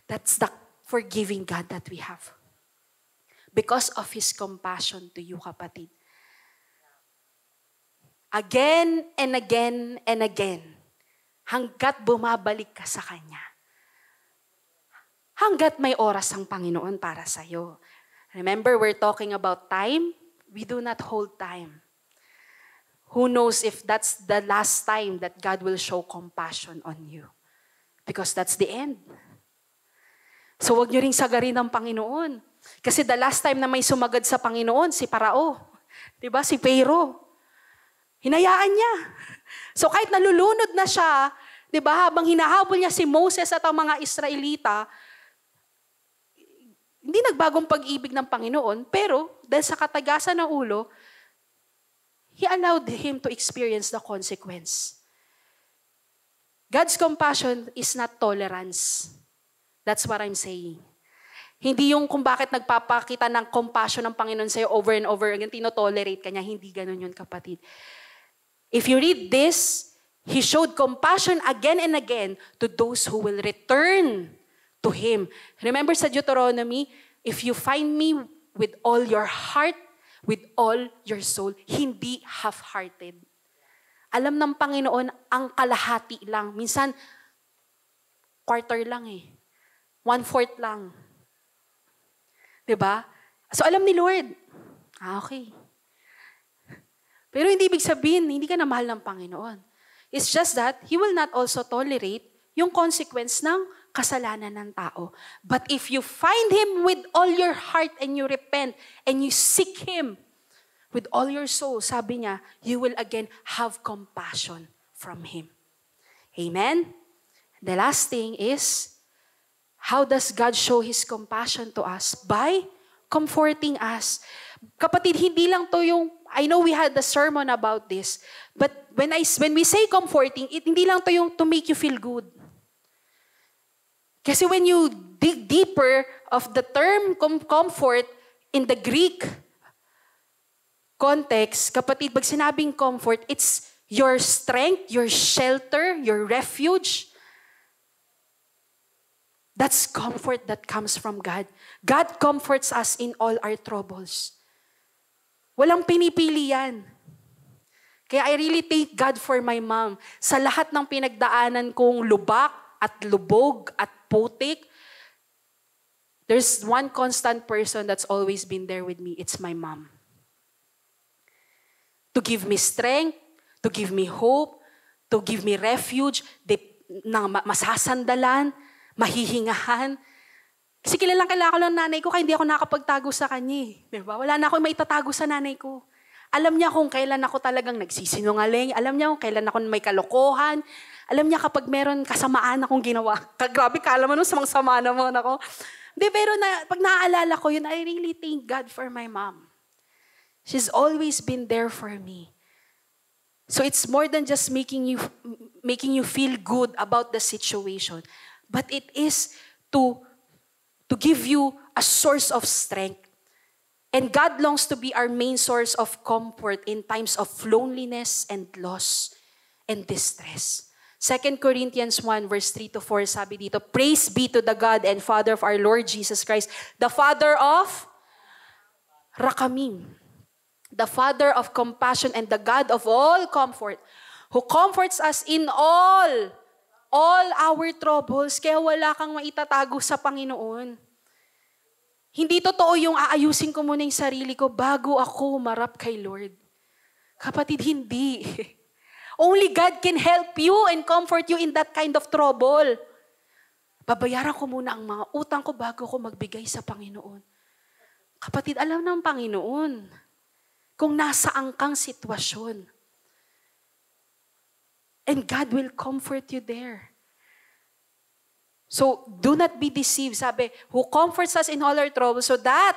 That's the forgiving God that we have. Because of His compassion to you, kapatid. Again and again and again. Hanggat bumabalik ka sa Kanya. Hanggat may oras ang Panginoon para sa'yo. Remember, we're talking about time. We do not hold time. Who knows if that's the last time that God will show compassion on you. Because that's the end. So wag nyo ring sagarin ng Panginoon. Kasi the last time na may sumagad sa Panginoon, si Parao. Diba? Si Pharaoh. Hinayaan niya. So kahit nalulunod na siya, diba, habang hinahabol niya si Moses at ang mga Israelita, hindi nagbagong pag-ibig ng Panginoon, pero dahil sa katagasan ng ulo, He allowed him to experience the consequence. God's compassion is not tolerance. That's what I'm saying. Hindi yung kung bakit nagpapakita ng compassion ng Panginoon sa'yo over and over again, tinotolerate ka niya. Hindi ganun yun, kapatid. If you read this, He showed compassion again and again to those who will return to Him. Remember sa Deuteronomy, if you find me with all your heart, with all your soul, hindi half-hearted. Alam ng Panginoon, ang kalahati lang. Minsan, quarter lang 1/4 lang. Diba? So alam ni Lord, okay. Pero hindi ibig sabihin, hindi ka na mahal ng Panginoon. It's just that, He will not also tolerate yung consequence ng kasalanan ng tao. But if you find Him with all your heart and you repent and you seek Him with all your soul, sabi niya, you will again have compassion from Him. Amen? The last thing is, how does God show His compassion to us? By comforting us. Kapatid, hindi lang to yung I know we had a sermon about this, but when we say comforting, hindi lang to yung to make you feel good. Kasi when you dig deeper of the term comfort in the Greek context, kapatid, pag sinabing comfort, it's your strength, your shelter, your refuge. That's comfort that comes from God. God comforts us in all our troubles. Walang pinipili yan. Kaya I really thank God for my mom. Sa lahat ng pinagdaanan kong lubak at lubog at putik, there's one constant person that's always been there with me. It's my mom. To give me strength, to give me hope, to give me refuge, na masasandalan, mahihingahan. Kasi kilala ko lang nanay ko, kaya hindi ako nakapagtago sa kanya. Diba? Wala na ako maitatago sa nanay ko. Alam niya kung kailan ako talagang nagsisinungaling. Alam niya kung kailan ako may kalokohan. Alam niya kapag meron kasamaan akong ginawa. Grabe, kala mo nung sama naman ako. Hindi, pero pag naaalala ko yun, I really thank God for my mom. She's always been there for me. So it's more than just making you feel good about the situation. But it is to give you a source of strength. And God longs to be our main source of comfort in times of loneliness and loss and distress. 2 Corinthians 1 verse 3 to 4 sabi dito, praise be to the God and Father of our Lord Jesus Christ, the Father of Rakamim, the Father of compassion and the God of all comfort, who comforts us in all our troubles. Kaya wala kang maitatago sa Panginoon. Hindi totoo yung aayusin ko muna yung sarili ko bago ako marap kay Lord. Kapatid, hindi. Only God can help you and comfort you in that kind of trouble. Babayaran ko muna ang mga utang ko bago ko magbigay sa Panginoon. Kapatid, alam ng Panginoon kung nasaan kang sitwasyon. And God will comfort you there. So, do not be deceived. Sabi, who comforts us in all our troubles, so that,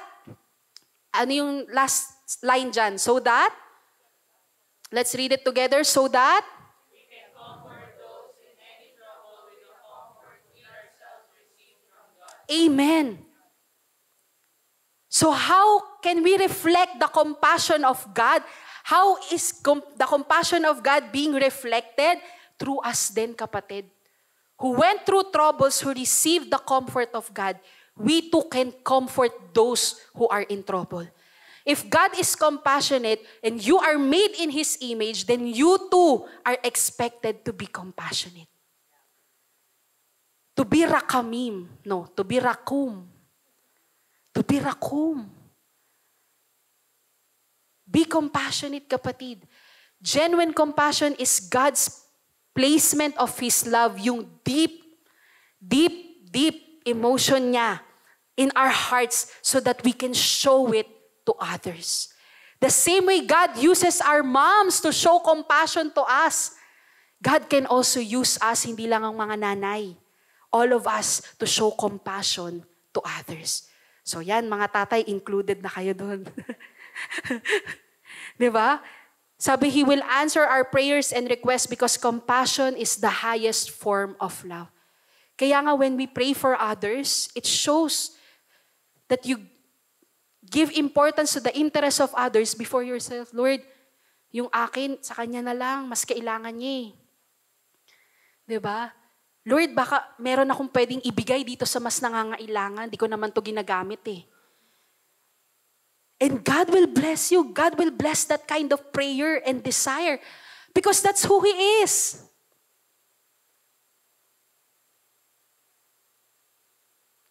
ano yung last line dyan? So that, let's read it together. So that, we can comfort those in any trouble with the comfort we ourselves receive from God. Amen. So how can we reflect the compassion of God? How is the compassion of God being reflected? Through us then, kapatid. Who went through troubles, who received the comfort of God, we too can comfort those who are in trouble. If God is compassionate and you are made in His image, then you too are expected to be compassionate. To be rakamim. No, to be rakum. To be rakum. Be compassionate, kapatid. Genuine compassion is God's placement of His love, yung deep emotion niya in our hearts so that we can show it to others. The same way God uses our moms to show compassion to us, God can also use us, hindi lang ang mga nanay, all of us to show compassion to others. So yan, mga tatay, included na kayo doon. Diba? Sabi, He will answer our prayers and requests because compassion is the highest form of love. Kaya nga when we pray for others, it shows that you give importance to the interests of others before yourself. Lord, yung akin, sa Kanya na lang, mas kailangan niya eh. Diba? Lord, baka meron akong pwedeng ibigay dito sa mas nangangailangan. Di ko naman to ginagamit eh. And God will bless you. God will bless that kind of prayer and desire. Because that's who He is.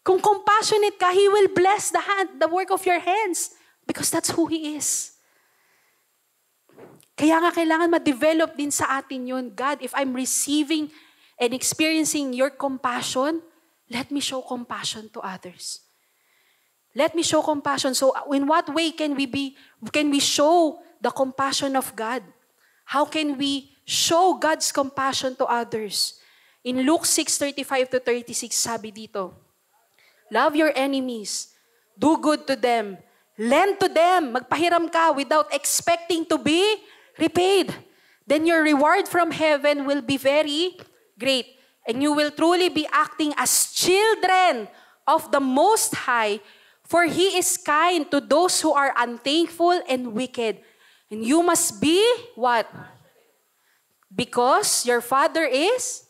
Kung compassionate ka, He will bless the work of your hands. Because that's who He is. Kaya nga kailangan ma-develop din sa atin yun. God, if I'm receiving and experiencing your compassion, let me show compassion to others. Let me show compassion. So in what way can we show the compassion of God? How can we show God's compassion to others? In Luke 6:35 to 36, sabi dito, love your enemies, do good to them Lend to them. Magpahiram ka without expecting to be repaid. Then your reward from heaven will be very great. And you will truly be acting as children of the Most High, for He is kind to those who are unthankful and wicked. And you must be what? Because your Father is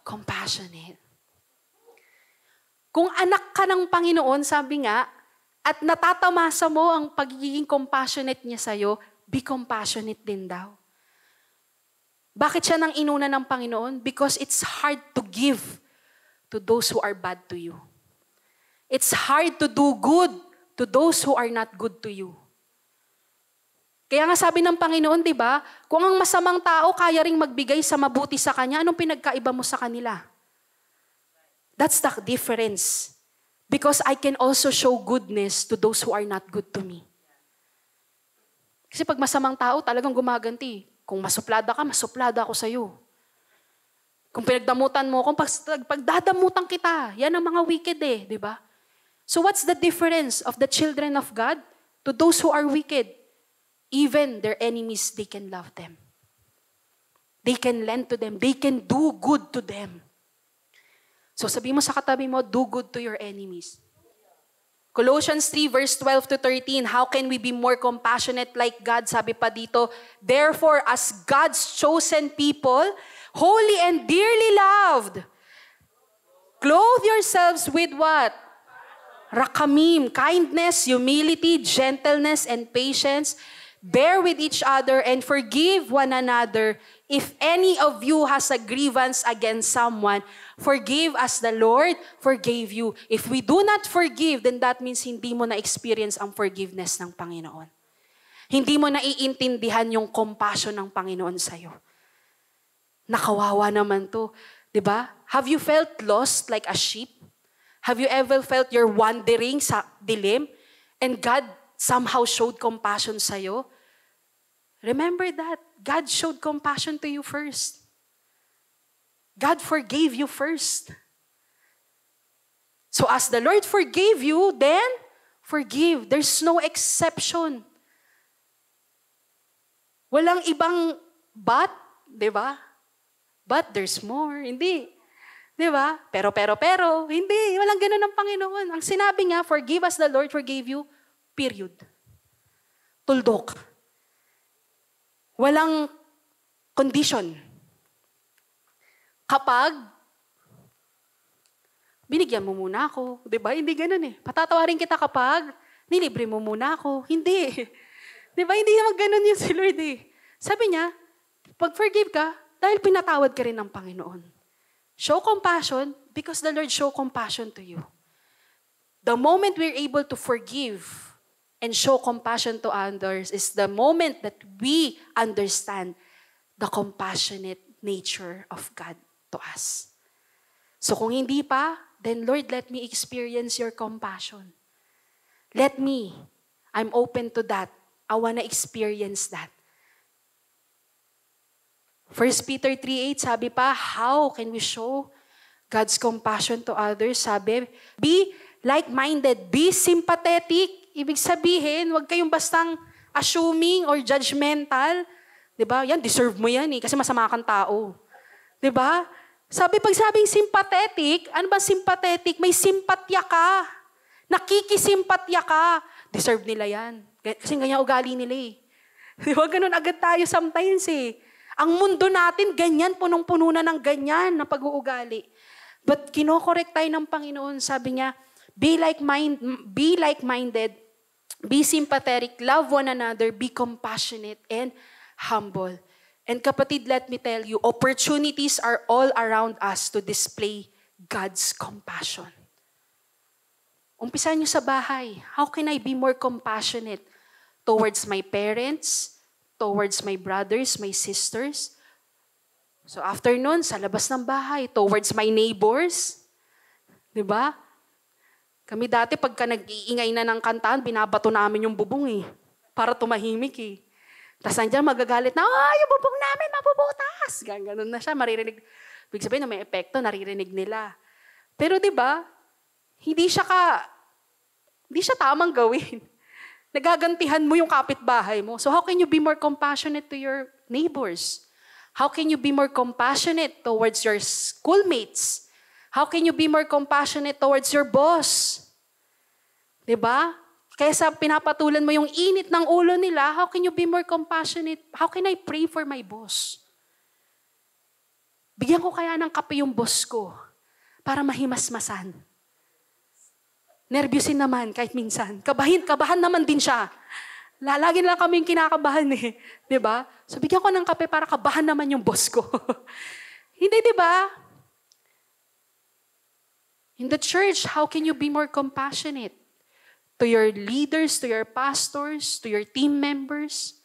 compassionate. Kung anak ka ng Panginoon, sabi nga, at natatamasa mo ang pagiging compassionate niya sa'yo, be compassionate din daw. Bakit siya nang inuna ng Panginoon? Because it's hard to give to those who are bad to you. It's hard to do good to those who are not good to you. Kaya nga sabi ng Panginoon, di ba? Kung ang masamang tao kaya ring magbigay sa mabuti sa kanya, anong pinagkaiba mo sa kanila? That's the difference. Because I can also show goodness to those who are not good to me. Kasi pag masamang tao, talagang gumaganti. Kung masuplada ka, masuplada ako sa'yo. Kung pinagdamutan mo, kung pagdadamutan kita, yan ang mga wicked di ba? So what's the difference of the children of God to those who are wicked? Even their enemies, they can love them. They can lend to them. They can do good to them. So sabi mo sa katabi mo, do good to your enemies. Colossians 3 verse 12 to 13, how can we be more compassionate like God? Sabi pa dito, therefore as God's chosen people, holy and dearly loved, clothe yourselves with what? Rakamim, kindness, humility, gentleness, and patience. Bear with each other and forgive one another. If any of you has a grievance against someone, forgive as the Lord forgave you. If we do not forgive, then that means hindi mo na-experience ang forgiveness ng Panginoon. Hindi mo naiintindihan yung compassion ng Panginoon sa'yo. Nakawawa naman to. Diba? Have you felt lost like a sheep? Have you ever felt you're wandering sa dilim and God somehow showed compassion sa'yo? Remember that. God showed compassion to you first. God forgave you first. So as the Lord forgave you, then forgive. There's no exception. Walang ibang but, di ba? But there's more. Hindi. Di ba? Pero. Hindi. Walang ganun ng Panginoon. Ang sinabi nga, forgive as the Lord forgave you, period. Tuldok. Walang condition. Kapag binigyan mo muna ako, di ba? Hindi ganun Patatawarin kita kapag nilibre mo muna ako. Hindi. Di ba? Hindi naman ganun yun si Lord Sabi niya, pag forgive ka, dahil pinatawad ka rin ng Panginoon. Show compassion because the Lord show compassion to you. The moment we're able to forgive and show compassion to others is the moment that we understand the compassionate nature of God to us. So kung hindi pa, then Lord, let me experience your compassion. I'm open to that. I wanna experience that. 1 Peter 3:8, sabi pa, how can we show God's compassion to others? Sabi, be like-minded, be sympathetic. Ibig sabihin, huwag kayong bastang assuming or judgmental. Diba? Yan, deserve mo yan kasi masama kang tao. Diba? Pag sabing sympathetic, ano ba sympathetic? May simpatya ka. Nakikisimpatya ka. Deserve nila yan. Kasi ganyan ugali nila Diba? Ganun agad tayo sometimes Ang mundo natin, ganyan, punong-puno na ng ganyan na pag-uugali. But kinokorek tayo ng Panginoon. Sabi niya, be like-minded, be sympathetic, love one another, be compassionate, and humble. And kapatid, let me tell you, opportunities are all around us to display God's compassion. Umpisan niyo sa bahay. How can I be more compassionate towards my parents, towards my brothers, my sisters? So after nun, sa labas ng bahay, towards my neighbors. Diba? Kami dati, pagka nag-iingay na ng kantaan, binabato namin yung bubong para tumahimik Tapos nandiyan magagalit na, yung bubong namin mabubutas. Ganun na siya, maririnig. Ibig sabihin na may epekto, naririnig nila. Pero diba, hindi siya tamang gawin. Nagagantihan mo yung kapitbahay mo. So how can you be more compassionate to your neighbors? How can you be more compassionate towards your schoolmates? How can you be more compassionate towards your boss? Diba? Kaysa pinapatulan mo yung init ng ulo nila, how can you be more compassionate? How can I pray for my boss? Bigyan ko kaya ng kape yung boss ko para mahimasmasan. Nervyusin naman kahit minsan. Kabahan naman din siya. Lagi na lang kami yung kinakabahan eh. Diba? So bigyan ko ng kape para kabahan naman yung boss ko. Hindi, diba? In the church, how can you be more compassionate? To your leaders, to your pastors, to your team members,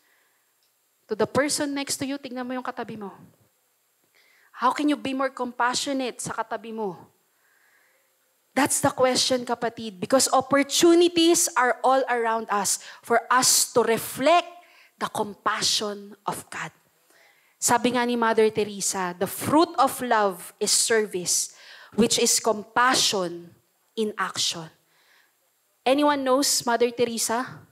to the person next to you, tingnan mo yung katabi mo. How can you be more compassionate sa katabi mo? That's the question, kapatid. Because opportunities are all around us for us to reflect the compassion of God. Sabi nga ni Mother Teresa, the fruit of love is service, which is compassion in action. Anyone knows Mother Teresa?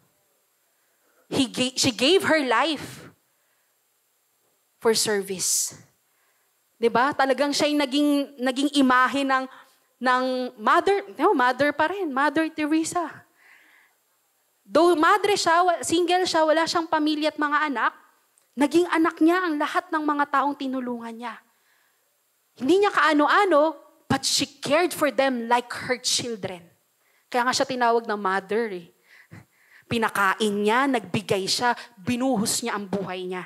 She gave her life for service. 'Di ba? Talagang siya yung naging imahe ng mother pa rin, Mother Teresa. Though madre siya, single siya, wala siyang pamilya at mga anak, naging anak niya ang lahat ng mga taong tinulungan niya. Hindi niya kaano-ano, but she cared for them like her children. Kaya nga siya tinawag na mother eh. Pinakain niya, nagbigay siya, binuhos niya ang buhay niya.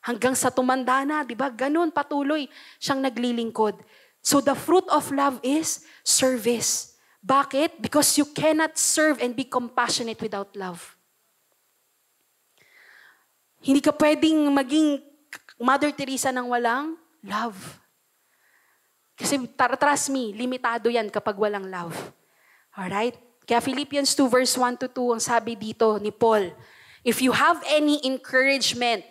Hanggang sa tumanda na, di ba? Ganun, patuloy siyang naglilingkod. So the fruit of love is service. Bakit? Because you cannot serve and be compassionate without love. Hindi ka pwedeng maging Mother Teresa nang walang love. Kasi trust me, limitado yan kapag walang love. Alright? Kaya Philippians 2 verse 1 to 2, ang sabi dito ni Paul, if you have any encouragement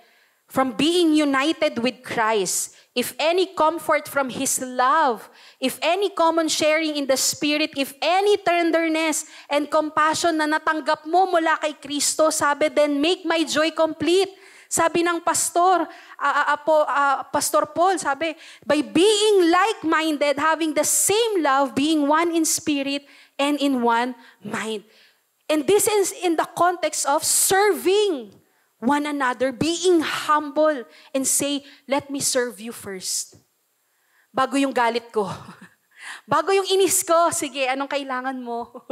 from being united with Christ, if any comfort from His love, if any common sharing in the Spirit, if any tenderness and compassion na natanggap mo mula kay Kristo, sabi then, make my joy complete. Sabi ng Pastor Paul, sabi, by being like-minded, having the same love, being one in spirit and in one mind. And this is in the context of serving one another, being humble, and say, let me serve you first. Bago yung galit ko. Bago yung inis ko, sige, anong kailangan mo?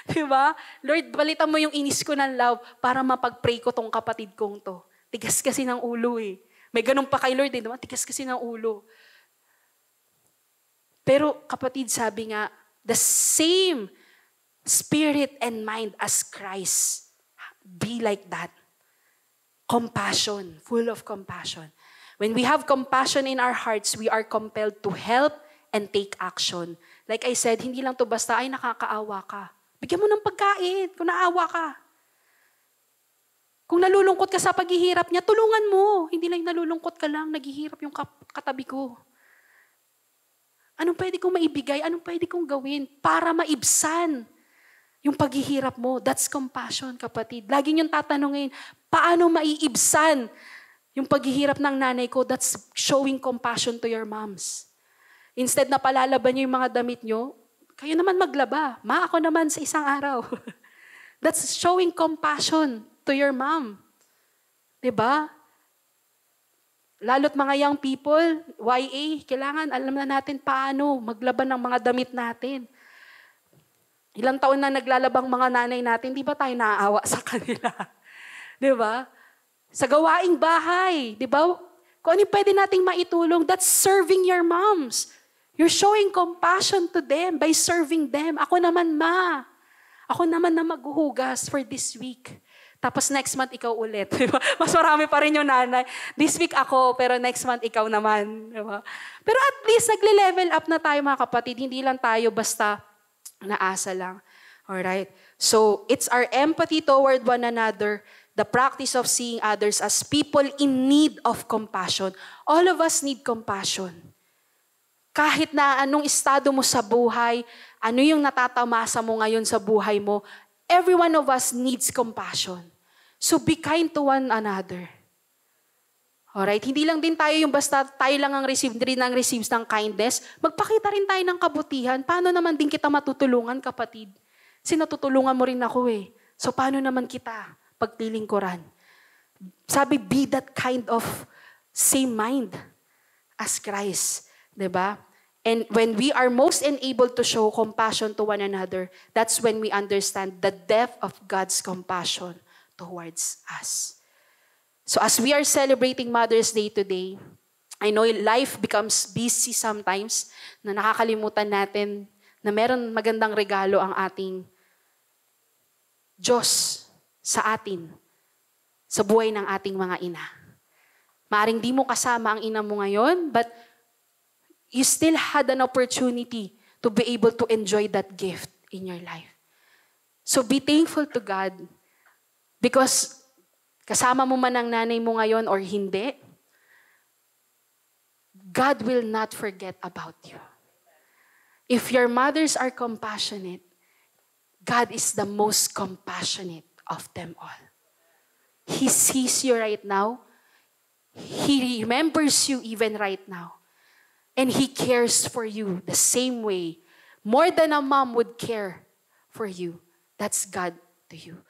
Diba? Lord, balitan mo yung inis ko ng love para mapag-pray ko tong kapatid kong to. Tigas kasi ng ulo eh. May ganun pa kay Lord eh, diba? Tigas kasi ng ulo. Pero kapatid, sabi nga, the same spirit and mind as Christ. Be like that. Compassion, full of compassion. When we have compassion in our hearts, we are compelled to help and take action. Like I said, hindi lang to basta, ay nakakaawa ka. Bigyan mo ng pagkain kung naawa ka. Kung nalulungkot ka sa paghihirap niya, tulungan mo. Hindi lang nalulungkot ka lang, naghihirap yung katabi ko. Anong pwede kong maibigay? Anong pwede kong gawin para maibsan yung paghihirap mo? That's compassion, kapatid. Lagi niyong tatanungin, paano maiibsan yung paghihirap ng nanay ko? That's showing compassion to your moms. Instead na palalaban niyo yung mga damit niyo, kayo naman maglaba. Ma, ako naman sa isang araw. That's showing compassion to your mom. Diba? Lalo't mga young people, YA, kailangan alam na natin paano maglaban ng mga damit natin. Ilang taon na naglalabang mga nanay natin, di ba tayo naaawa sa kanila? Di ba? Sa gawaing bahay, di ba? Kung ano pwede nating maitulong, that's serving your moms. You're showing compassion to them by serving them. Ako naman, ma. Ako naman na maghuhugas for this week. Tapos next month, ikaw ulit. Diba? Mas marami pa rin yung nanay. This week ako, pero next month, ikaw naman. Diba? Pero at least, nagle-level up na tayo mga kapatid. Hindi lang tayo basta naasa lang. Alright? So, it's our empathy toward one another, the practice of seeing others as people in need of compassion. All of us need compassion. Kahit na anong estado mo sa buhay, ano yung natatamasa mo ngayon sa buhay mo, every one of us needs compassion. So be kind to one another. Alright? Hindi lang din tayo yung basta tayo lang ang receives ng kindness. Magpakita rin tayo ng kabutihan. Paano naman din kita matutulungan, kapatid? Kasi natutulungan mo rin ako eh. So paano naman kita pagtilingkuran? Sabi, be that kind of same mind as Christ. Diba? And when we are most enabled to show compassion to one another, that's when we understand the depth of God's compassion towards us. So as we are celebrating Mother's Day today, I know life becomes busy sometimes na nakakalimutan natin na meron magandang regalo ang ating Diyos sa atin, sa buhay ng ating mga ina. Maaring di mo kasama ang ina mo ngayon, but you still had an opportunity to be able to enjoy that gift in your life. So be thankful to God because kasama mo man ang nanay mo ngayon or hindi, God will not forget about you. If your mothers are compassionate, God is the most compassionate of them all. He sees you right now. He remembers you even right now. And He cares for you the same way. More than a mom would care for you. That's God to you.